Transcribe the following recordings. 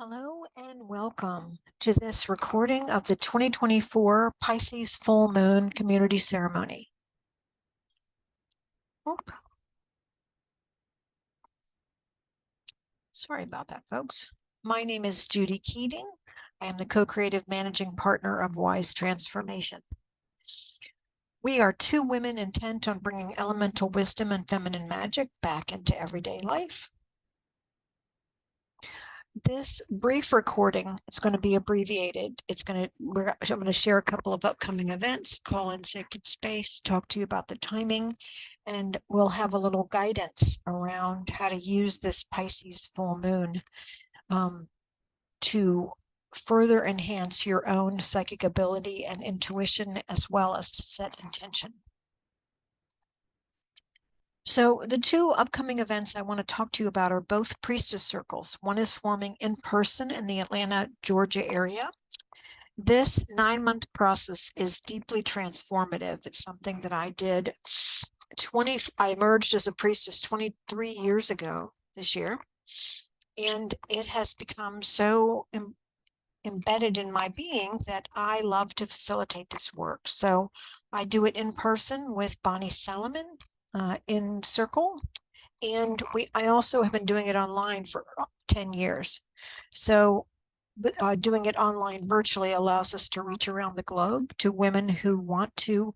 Hello and welcome to this recording of the 2024 Pisces Full Moon Community Ceremony. Oop. Sorry about that, folks. My name is Judy Keating. I am the co-creative managing partner of Wise Transformation. We are two women intent on bringing elemental wisdom and feminine magic back into everyday life. This brief recording, it's going to be abbreviated. I'm going to share a couple of upcoming events, call in sacred space, talk to you about the timing, and we'll have a little guidance around how to use this Pisces full moon to further enhance your own psychic ability and intuition, as well as to set intention. So the two upcoming events I want to talk to you about are both priestess circles. One is forming in person in the Atlanta, Georgia area. This 9-month process is deeply transformative. It's something that I did I emerged as a priestess 23 years ago this year, and it has become so embedded in my being that I love to facilitate this work. So I do it in person with Bonnie Solomon in Circle, and I also have been doing it online for 10 years. So doing it online virtually allows us to reach around the globe to women who want to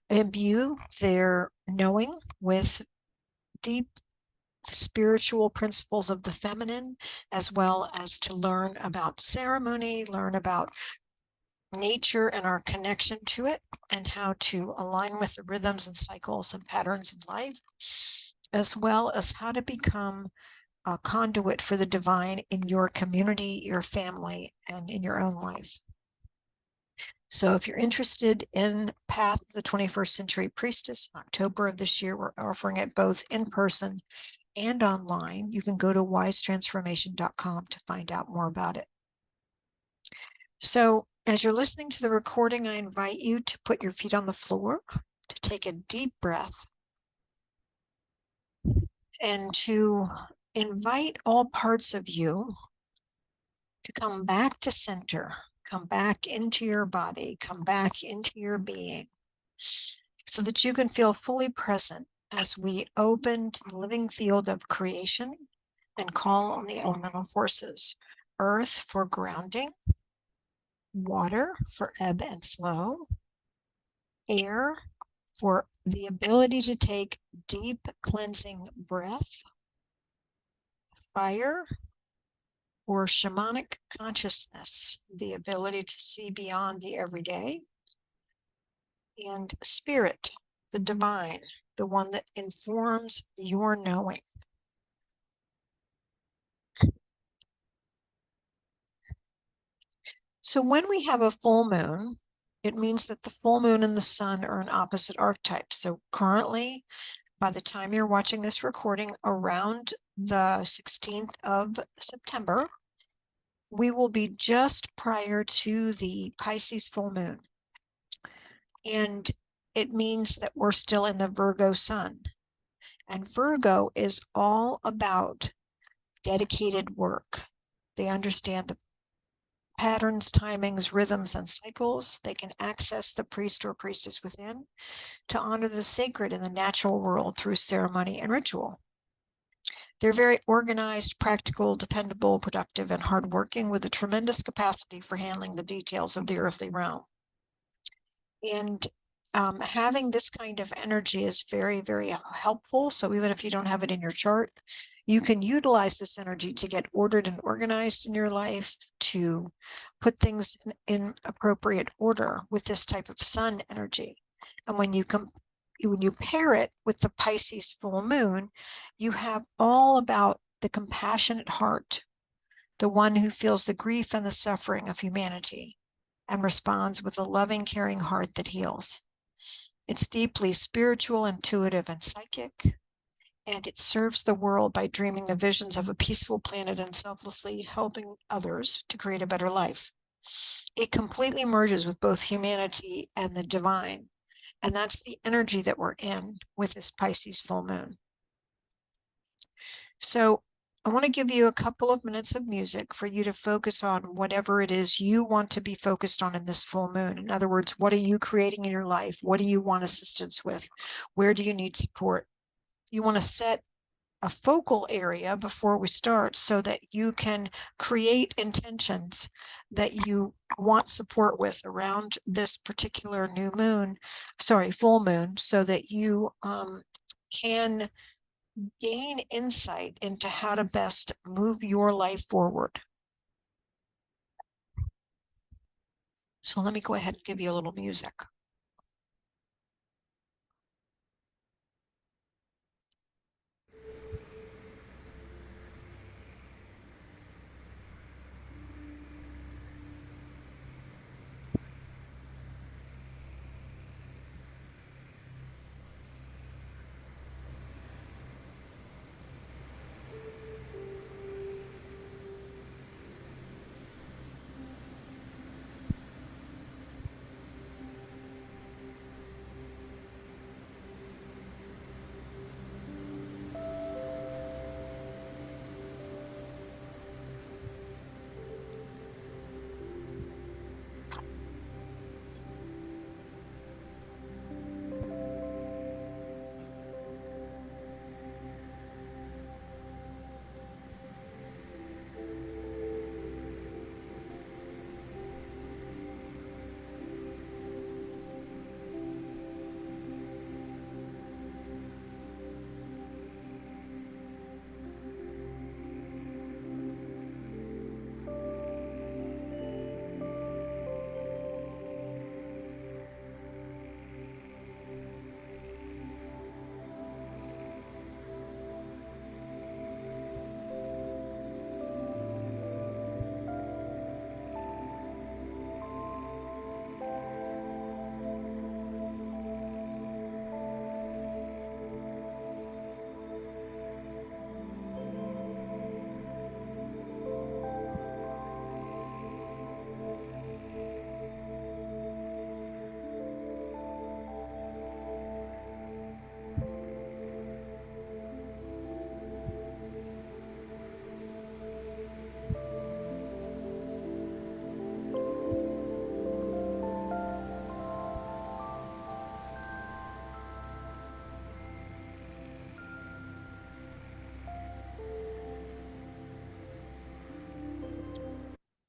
imbue their knowing with deep spiritual principles of the feminine, as well as to learn about ceremony, learn about nature and our connection to it, and how to align with the rhythms and cycles and patterns of life, as well as how to become a conduit for the divine in your community, your family, and in your own life. So if you're interested in Path of the 21st Century Priestess, in October of this year, we're offering it both in person and online. You can go to wisetransformation.com to find out more about it. So as you're listening to the recording, I invite you to put your feet on the floor, to take a deep breath, and to invite all parts of you to come back to center, come back into your body, come back into your being, so that you can feel fully present as we open to the living field of creation and call on the elemental forces. Earth for grounding, water for ebb and flow, air for the ability to take deep cleansing breath, fire for shamanic consciousness, the ability to see beyond the everyday, and spirit, the divine, the one that informs your knowing. So when we have a full moon, it means that the full moon and the sun are in opposite archetypes. So currently, by the time you're watching this recording, around the 16th of September, we will be just prior to the Pisces full moon. And it means that we're still in the Virgo sun. And Virgo is all about dedicated work. They understand the patterns, timings, rhythms, and cycles. They can access the priest or priestess within to honor the sacred in the natural world through ceremony and ritual. They're very organized, practical, dependable, productive, and hardworking, with a tremendous capacity for handling the details of the earthly realm. And having this kind of energy is very, very helpful. So even if you don't have it in your chart, you can utilize this energy to get ordered and organized in your life, to put things in appropriate order with this type of sun energy. And when you pair it with the Pisces full moon, you have all about the compassionate heart, the one who feels the grief and the suffering of humanity and responds with a loving, caring heart that heals. It's deeply spiritual, intuitive, and psychic, and it serves the world by dreaming the visions of a peaceful planet and selflessly helping others to create a better life. It completely merges with both humanity and the divine, and that's the energy that we're in with this Pisces full moon. So I want to give you a couple of minutes of music for you to focus on whatever it is you want to be focused on in this full moon. In other words, what are you creating in your life? What do you want assistance with? Where do you need support? You want to set a focal area before we start so that you can create intentions that you want support with around this particular full moon, so that you can gain insight into how to best move your life forward. So let me go ahead and give you a little music.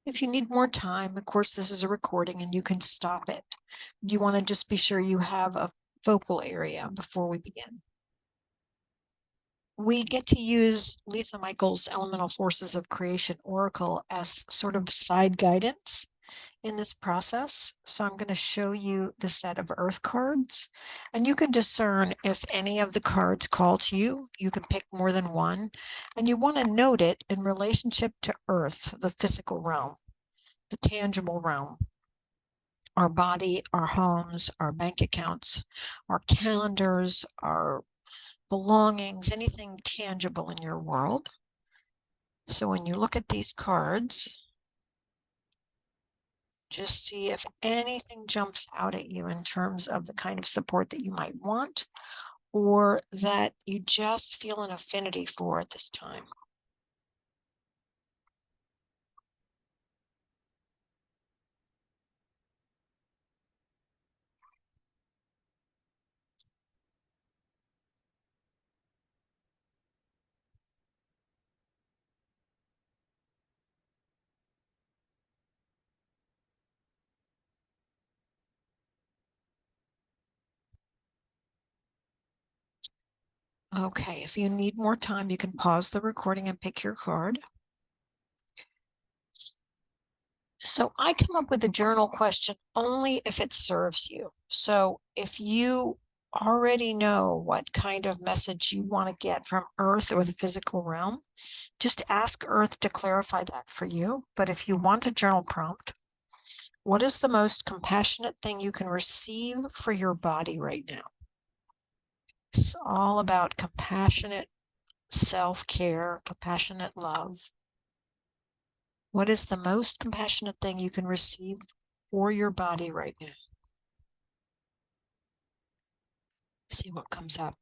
If you need more time, of course, this is a recording and you can stop it. You want to just be sure you have a focal area before we begin. We get to use Lisa Michaels' Elemental Forces of Creation Oracle as sort of side guidance in this process. So I'm going to show you the set of Earth cards, and you can discern if any of the cards call to you. You can pick more than one, and you want to note it in relationship to Earth, the physical realm, the tangible realm, our body, our homes, our bank accounts, our calendars, our belongings, anything tangible in your world. So when you look at these cards, just see if anything jumps out at you in terms of the kind of support that you might want, or that you just feel an affinity for at this time. Okay, if you need more time, you can pause the recording and pick your card. So I come up with a journal question only if it serves you. So if you already know what kind of message you want to get from Earth or the physical realm, just ask Earth to clarify that for you. But if you want a journal prompt, what is the most compassionate thing you can receive for your body right now? It's all about compassionate self-care, compassionate love. What is the most compassionate thing you can receive for your body right now? See what comes up.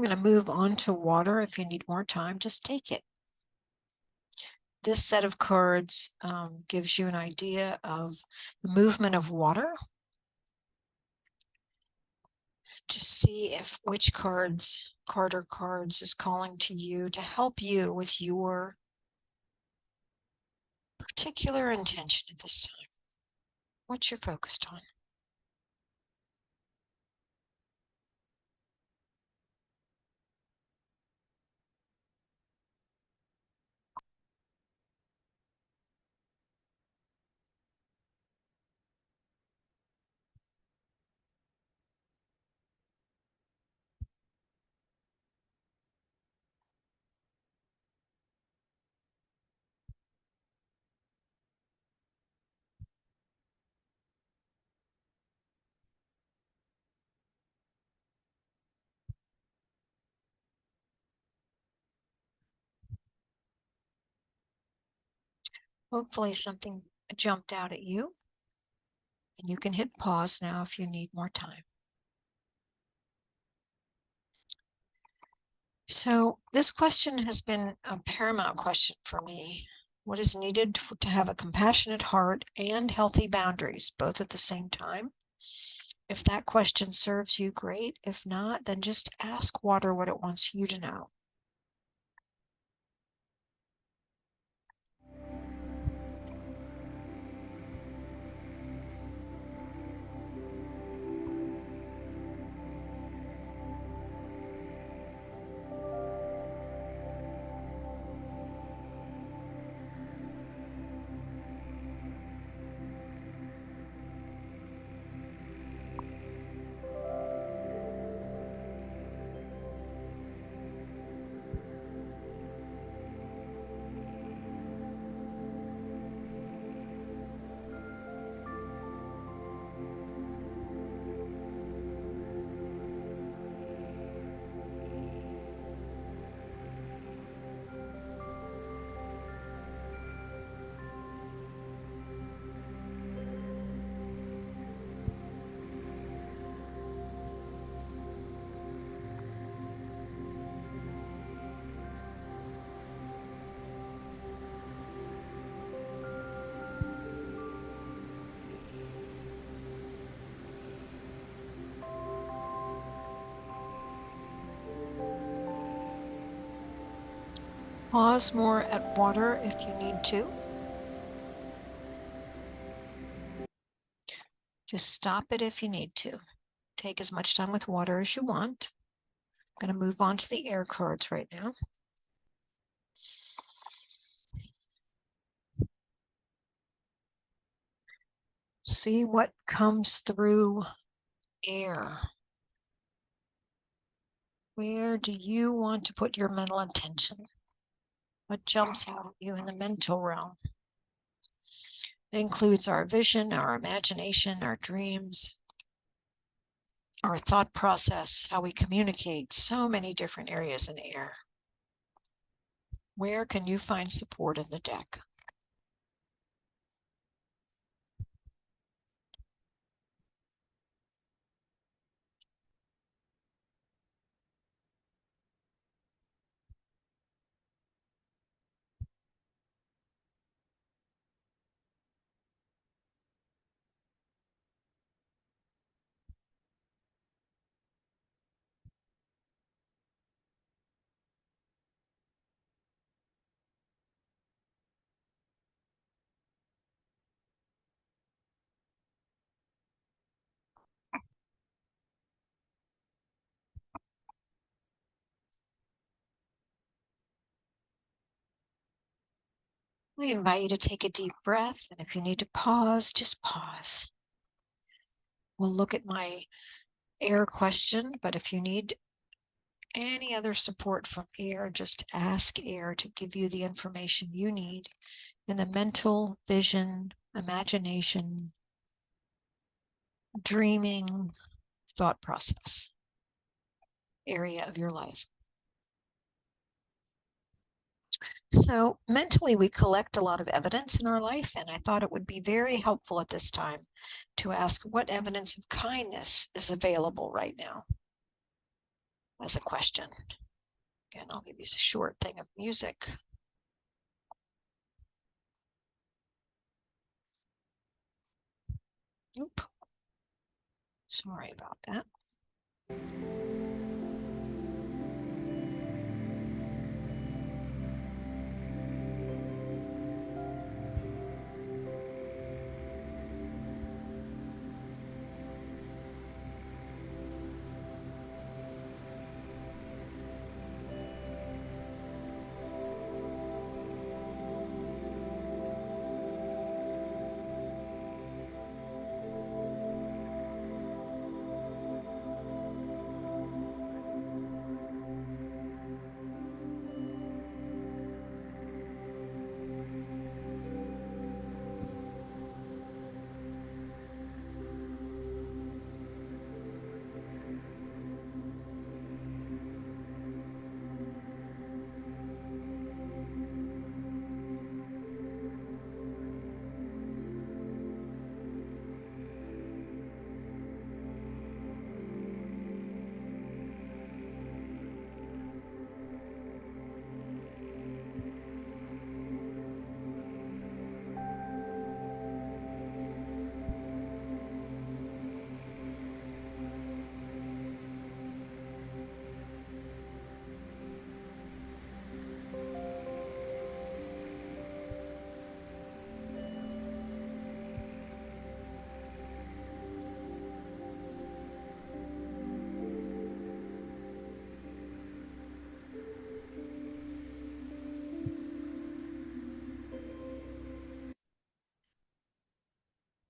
I'm going to move on to water. If you need more time, just take it. This set of cards gives you an idea of the movement of water. To see if which card or cards is calling to you to help you with your particular intention at this time. What you're focused on. Hopefully something jumped out at you, and you can hit pause now if you need more time. So this question has been a paramount question for me. What is needed to have a compassionate heart and healthy boundaries, both at the same time? If that question serves you, great. If not, then just ask water what it wants you to know. Pause more at water if you need to. Just stop it if you need to. Take as much time with water as you want. I'm going to move on to the air cards right now. See what comes through air. Where do you want to put your mental attention? What jumps out at you in the mental realm? It includes our vision, our imagination, our dreams, our thought process, how we communicate, so many different areas in air. Where can you find support in the deck? I invite you to take a deep breath, and if you need to pause, just pause. We'll look at my air question, but if you need any other support from air, just ask air to give you the information you need in the mental, vision, imagination, dreaming, thought process area of your life. So mentally, we collect a lot of evidence in our life, and I thought it would be very helpful at this time to ask what evidence of kindness is available right now. as a question. Again, I'll give you a short thing of music. Oop. Sorry about that.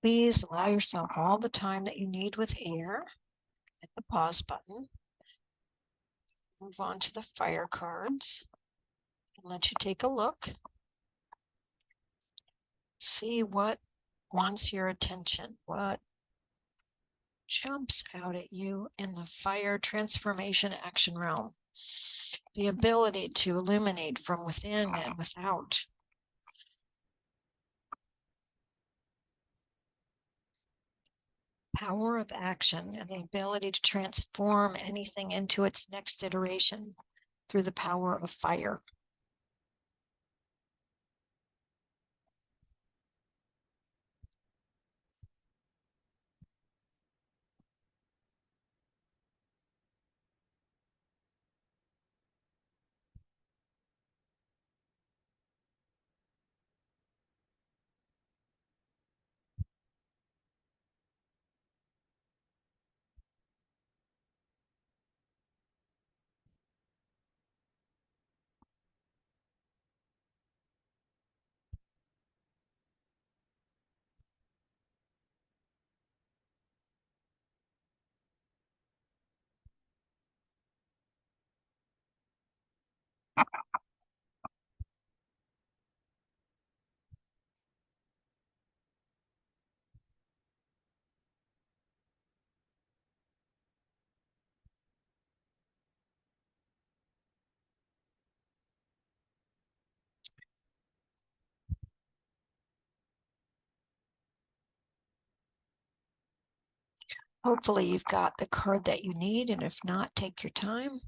Please allow yourself all the time that you need with air. Hit the pause button. Move on to the fire cards and let you take a look. See what wants your attention, what jumps out at you in the fire transformation action realm. The ability to illuminate from within and without. Power of action and the ability to transform anything into its next iteration through the power of fire. Hopefully you've got the card that you need, and if not, take your time.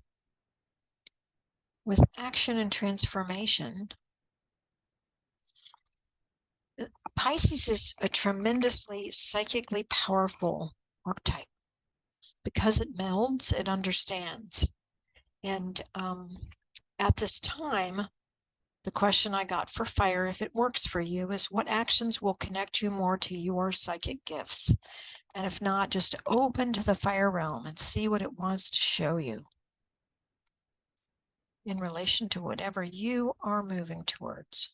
With action and transformation, Pisces is a tremendously psychically powerful archetype. Because it melds, it understands. And at this time, the question I got for fire, if it works for you, is what actions will connect you more to your psychic gifts? And if not, just open to the fire realm and see what it wants to show you in relation to whatever you are moving towards.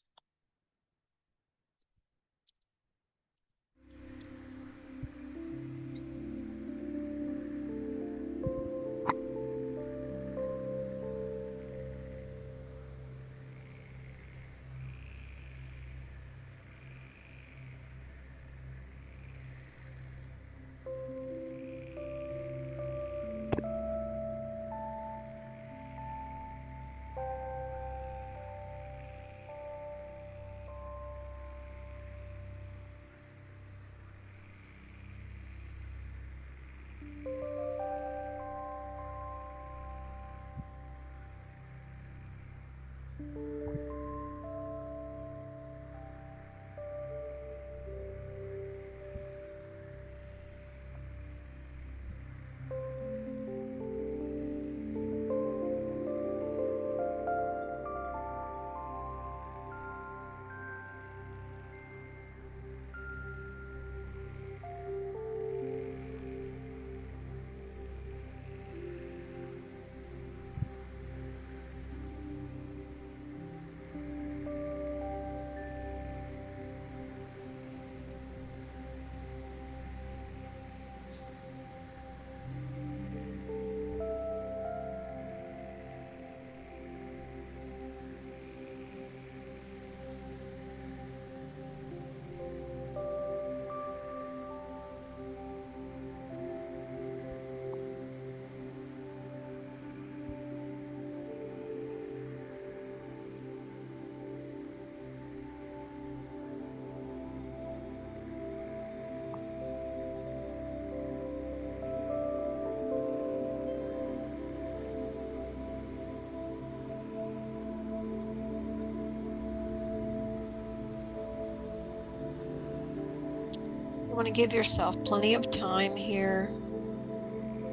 want to give yourself plenty of time here.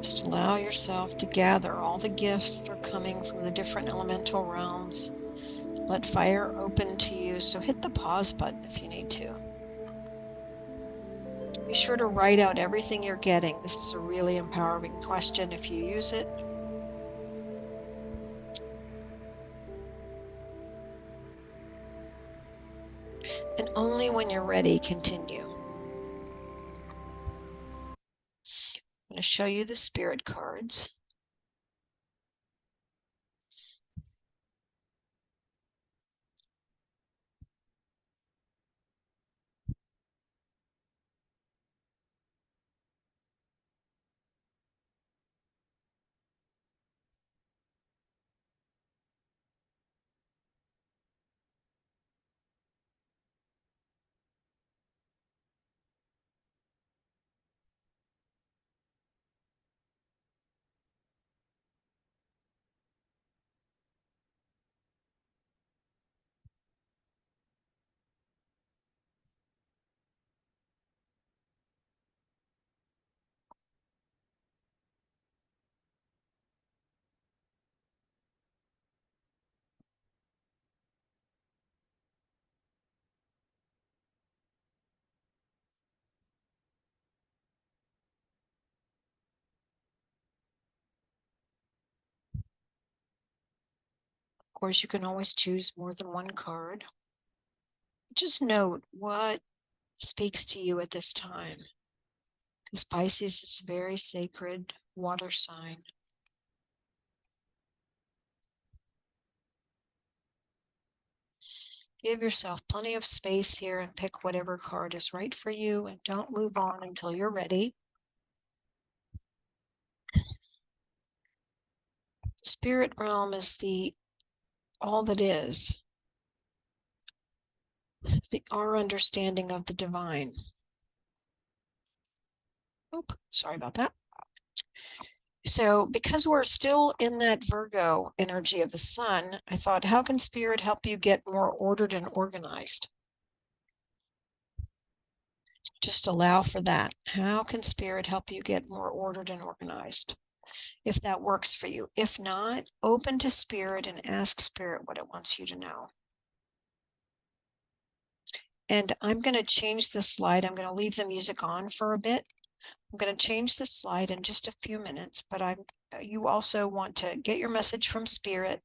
Just allow yourself to gather all the gifts that are coming from the different elemental realms. Let fire open to you. So hit the pause button if you need to. Be sure to write out everything you're getting. This is a really empowering question if you use it. And only when you're ready, continue. I'm going to show you the spirit cards. Of course, you can always choose more than one card. Just note what speaks to you at this time, because Pisces is a very sacred water sign. Give yourself plenty of space here and pick whatever card is right for you, and don't move on until you're ready. Spirit realm is all that is, our understanding of the divine. Oop, sorry about that. So because we're still in that Virgo energy of the sun, I thought, how can spirit help you get more ordered and organized? Just allow for that. How can spirit help you get more ordered and organized? If that works for you. If not, open to spirit and ask spirit what it wants you to know. And I'm going to change the slide. I'm going to leave the music on for a bit. I'm going to change the slide in just a few minutes, but you also want to get your message from spirit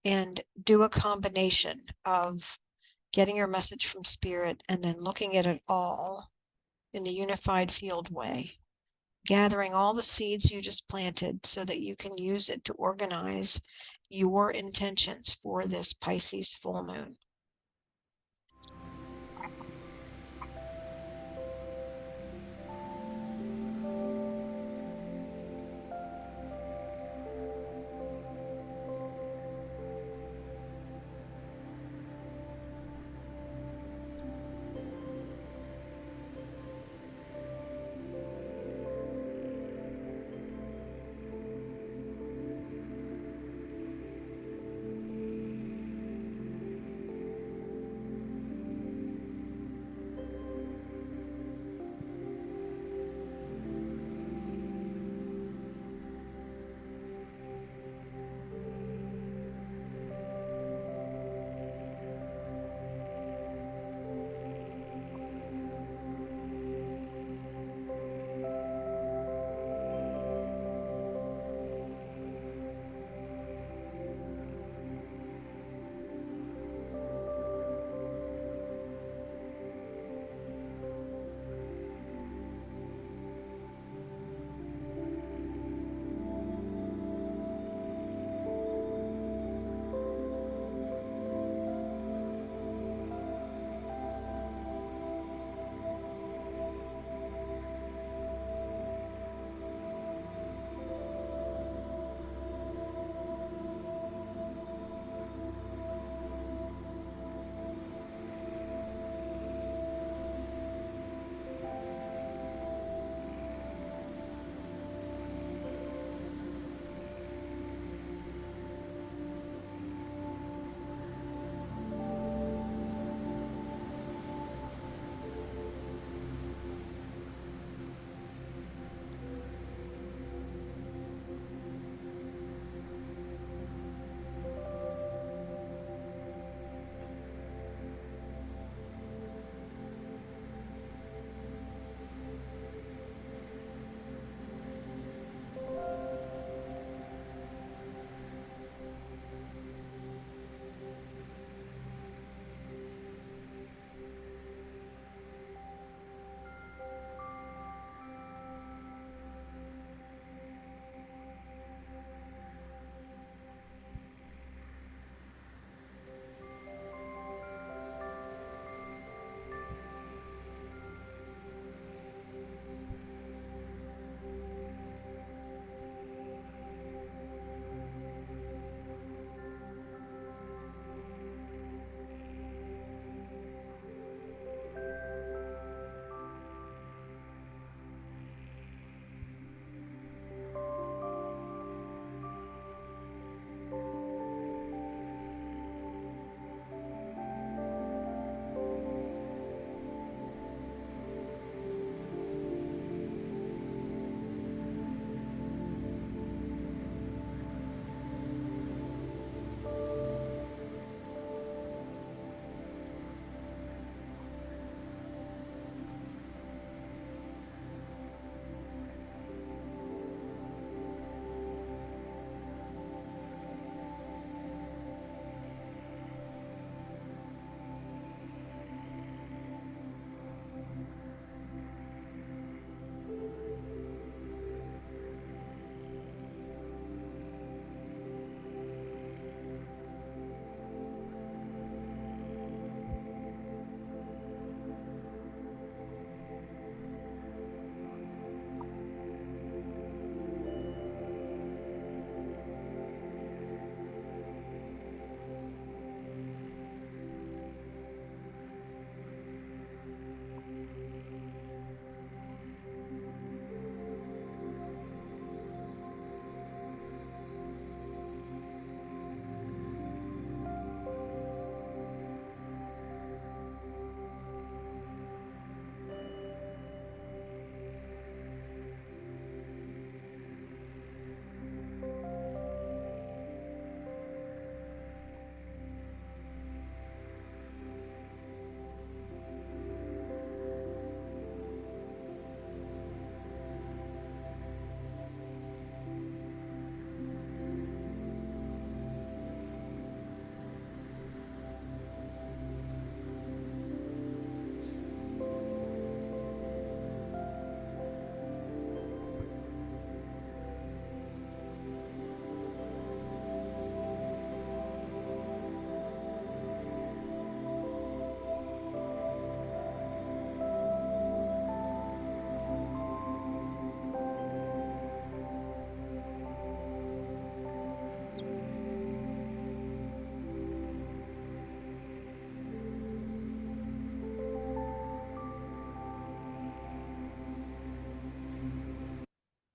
and do a combination of getting your message from spirit and then looking at it all in the unified field way, gathering all the seeds you just planted so that you can use it to organize your intentions for this Pisces full moon.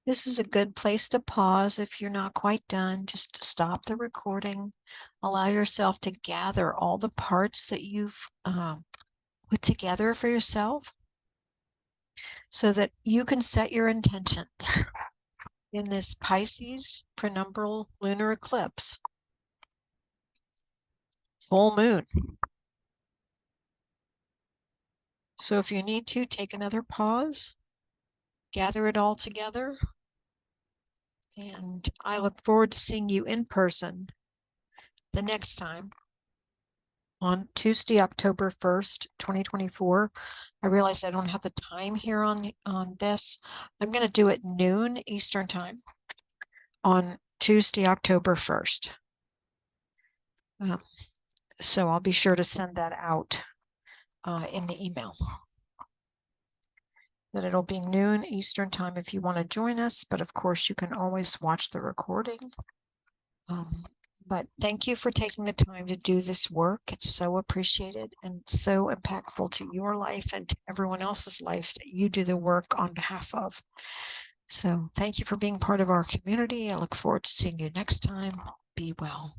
This is a good place to pause if you're not quite done. Just to stop the recording. Allow yourself to gather all the parts that you've put together for yourself so that you can set your intentions in this Pisces penumbral lunar eclipse, full moon. So if you need to, take another pause, gather it all together, and I look forward to seeing you in person the next time on Tuesday, October 1st, 2024. I realize I don't have the time here on this. I'm going to do it noon Eastern time on Tuesday, October 1st. So I'll be sure to send that out in the email. That it'll be noon Eastern time if you want to join us, but of course you can always watch the recording. But thank you for taking the time to do this work. It's so appreciated and so impactful to your life and to everyone else's life that you do the work on behalf of. So thank you for being part of our community. I look forward to seeing you next time. Be well.